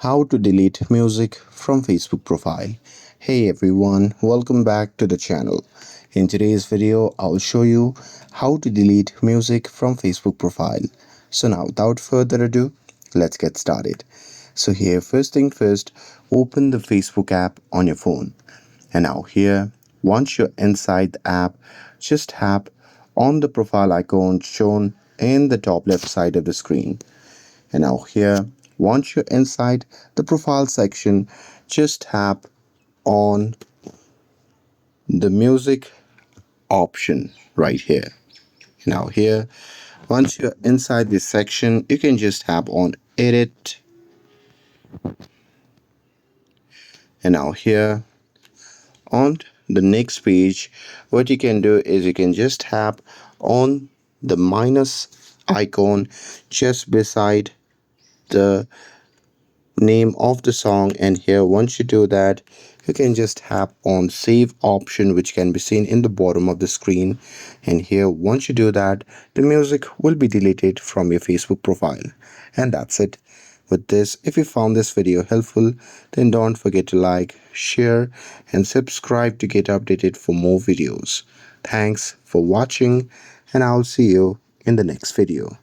How to delete music from Facebook profile. Hey everyone, welcome back to the channel. In today's video, I'll show you how to delete music from Facebook profile. So now without further ado, let's get started. So here, first thing first, open the Facebook app on your phone. And now here, once you're inside the app, just tap on the profile icon shown in the top left side of the screen. And now here, once you're inside the profile section, just tap on the music option right here. Now here, once you're inside this section, you can just tap on edit. And now here, on the next page, what you can do is you can just tap on the minus icon just beside the name of the song, and here once you do that, you can just tap on save option, which can be seen in the bottom of the screen. And here once you do that, the music will be deleted from your Facebook profile. And that's it. With this, if you found this video helpful, then don't forget to like, share and subscribe to get updated for more videos. Thanks for watching, and I'll see you in the next video.